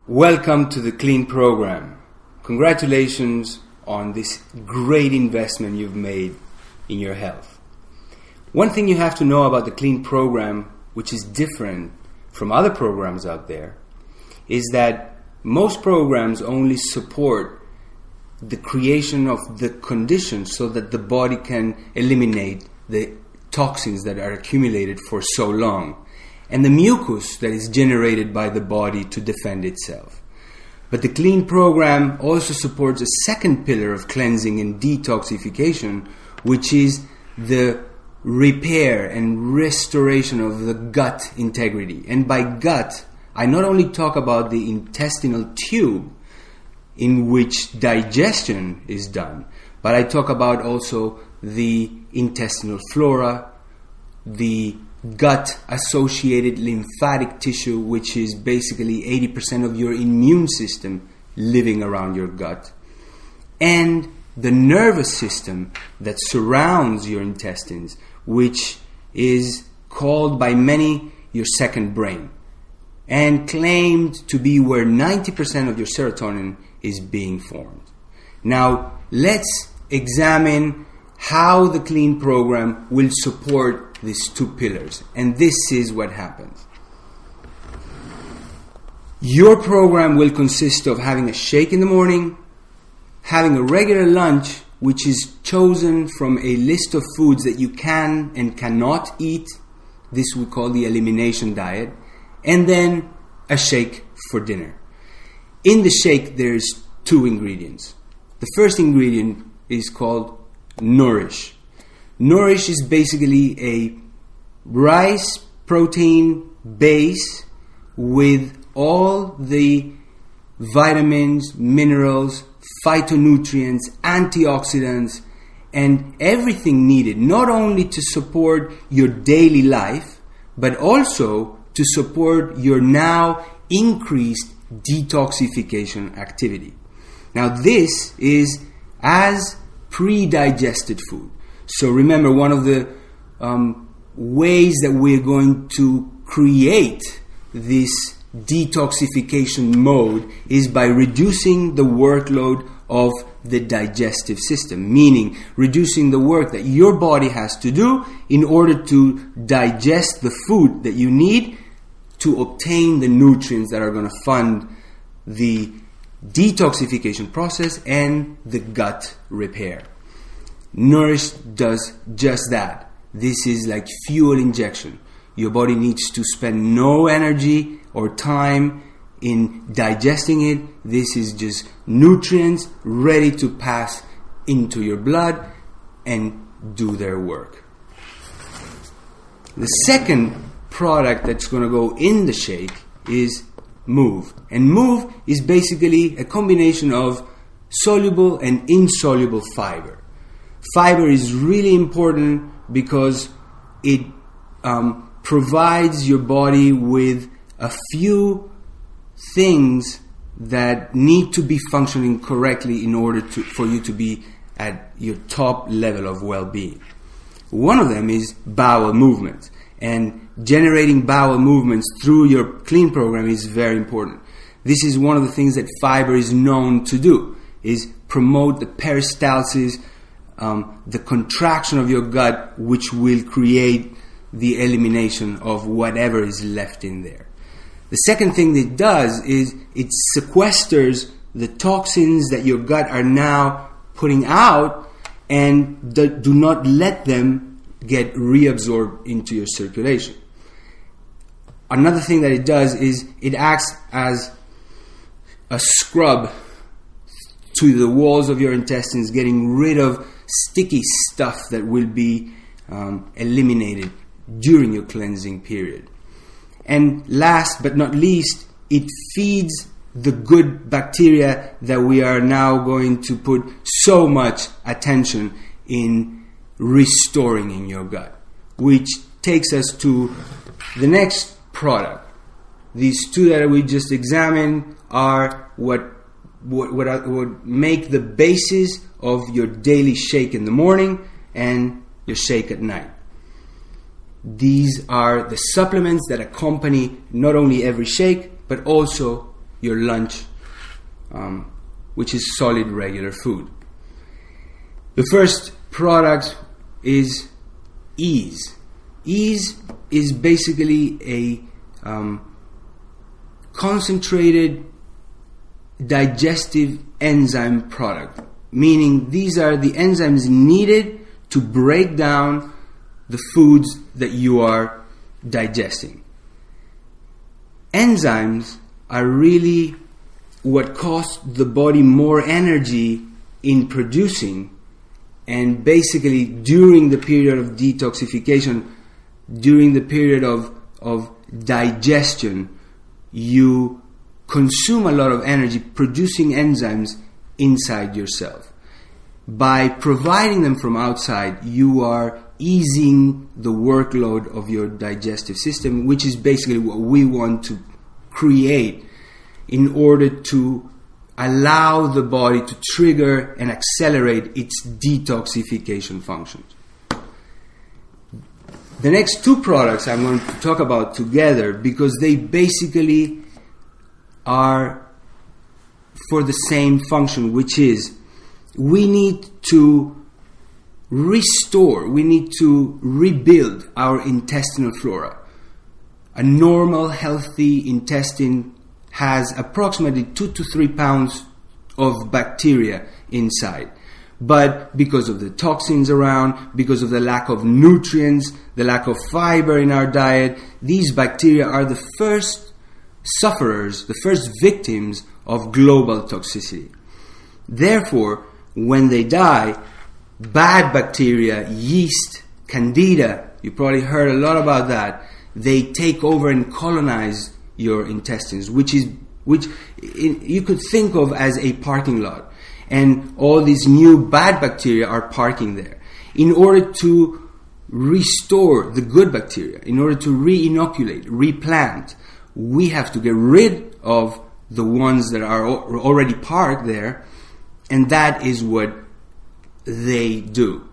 Welcome to the Clean Program. Congratulations on this great investment you've made in your health. One thing you have to know about the Clean Program, which is different from other programs out there, is that most programs only support the creation of the conditions so that the body can eliminate the toxins that are accumulated for so long, and the mucus that is generated by the body to defend itself. But the Clean Program also supports a second pillar of cleansing and detoxification, which is the repair and restoration of the gut integrity. And by gut, I not only talk about the intestinal tube in which digestion is done, but I talk about also the intestinal flora, the gut-associated lymphatic tissue, which is basically 80% of your immune system living around your gut, and the nervous system that surrounds your intestines, which is called by many your second brain, and claimed to be where 90% of your serotonin is being formed. Now, let's examine how the Clean Program will support these two pillars. And this is what happens. Your program will consist of having a shake in the morning, having a regular lunch, which is chosen from a list of foods that you can and cannot eat. This we call the elimination diet. And then a shake for dinner. In the shake, there's two ingredients. The first ingredient is called Nourish. Nourish is basically a rice protein base with all the vitamins, minerals, phytonutrients, antioxidants, and everything needed, not only to support your daily life, but also to support your now increased detoxification activity. Now, this is as pre-digested food. So remember, one of the ways that we're going to create this detoxification mode is by reducing the workload of the digestive system, meaning reducing the work that your body has to do in order to digest the food that you need to obtain the nutrients that are going to fund the detoxification process and the gut repair. Nourish does just that. This is like fuel injection. Your body needs to spend no energy or time in digesting it. This is just nutrients ready to pass into your blood and do their work. The second product that's going to go in the shake is Move. And Move is basically a combination of soluble and insoluble fiber. Fiber is really important because it provides your body with a few things that need to be functioning correctly in order for you to be at your top level of well-being. One of them is bowel movements. And generating bowel movements through your Clean Program is very important. This is one of the things that fiber is known to do, is promote the peristalsis, the contraction of your gut, which will create the elimination of whatever is left in there. The second thing that it does is it sequesters the toxins that your gut are now putting out and do not let them get reabsorbed into your circulation. Another thing that it does is it acts as a scrub to the walls of your intestines, getting rid of sticky stuff that will be eliminated during your cleansing period. And last but not least, it feeds the good bacteria that we are now going to put so much attention in restoring in your gut, which takes us to the next product. These two that we just examined are what make the basis of your daily shake in the morning and your shake at night. These are the supplements that accompany not only every shake, but also your lunch, which is solid regular food. The first product is Ease. Ease is basically a concentrated digestive enzyme product, meaning these are the enzymes needed to break down the foods that you are digesting. Enzymes are really what costs the body more energy in producing, and basically during the period of detoxification, during the period of digestion, you consume a lot of energy producing enzymes inside yourself. By providing them from outside, you are easing the workload of your digestive system, which is basically what we want to create in order to allow the body to trigger and accelerate its detoxification functions. The next two products I'm going to talk about together, because they basically are for the same function, which is we need to restore, we need to rebuild our intestinal flora. A normal, healthy intestine has approximately 2 to 3 pounds of bacteria inside. But because of the toxins around, because of the lack of nutrients, the lack of fiber in our diet, these bacteria are the first sufferers, the first victims of global toxicity. Therefore, when they die, bad bacteria, yeast, candida, you probably heard a lot about that, they take over and colonize your intestines, which you could think of as a parking lot. And all these new bad bacteria are parking there. In order to restore the good bacteria, in order to re-inoculate, replant, we have to get rid of the ones that are already parked there, and that is what they do.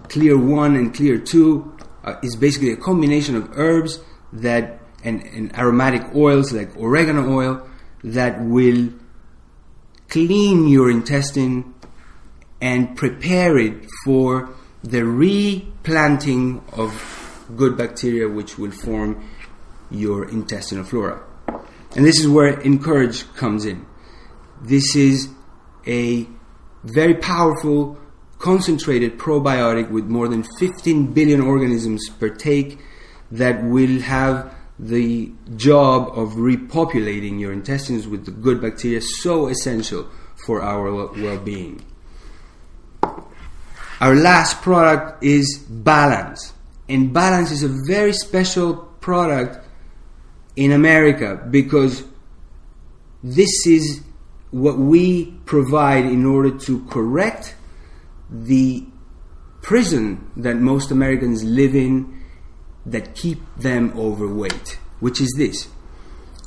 Clear 1 and Clear 2 is basically a combination of herbs that and aromatic oils like oregano oil that will clean your intestine and prepare it for the replanting of good bacteria which will form your intestinal flora. And this is where Encourage comes in. This is a very powerful, concentrated probiotic with more than 15 billion organisms per take that will have the job of repopulating your intestines with the good bacteria so essential for our well-being. Our last product is Balance. And Balance is a very special product in America because this is what we provide in order to correct the prison that most Americans live in that keep them overweight, which is this.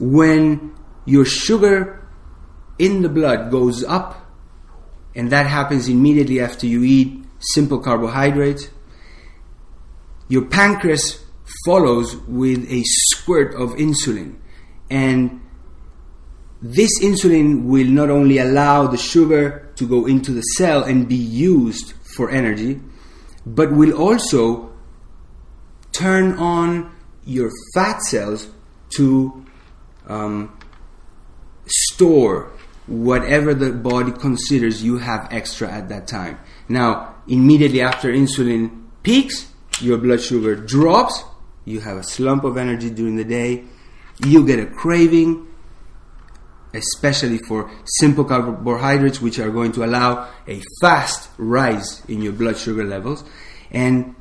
When your sugar in the blood goes up, and that happens immediately after you eat simple carbohydrates, your pancreas follows with a squirt of insulin. And this insulin will not only allow the sugar to go into the cell and be used for energy, but will also turn on your fat cells to store whatever the body considers you have extra at that time. Now, immediately after insulin peaks, your blood sugar drops, you have a slump of energy during the day, you get a craving, especially for simple carbohydrates, which are going to allow a fast rise in your blood sugar levels, and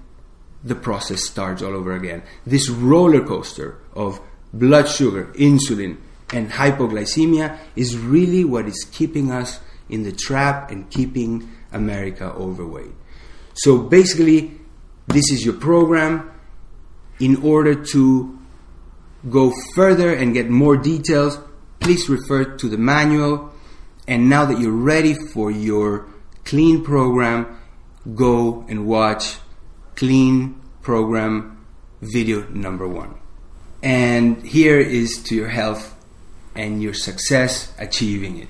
the process starts all over again. This roller coaster of blood sugar, insulin, and hypoglycemia is really what is keeping us in the trap and keeping America overweight. So basically, this is your program. In order to go further and get more details, please refer to the manual. And now that you're ready for your clean program, go and watch Clean Program video number 1. And here is to your health and your success achieving it.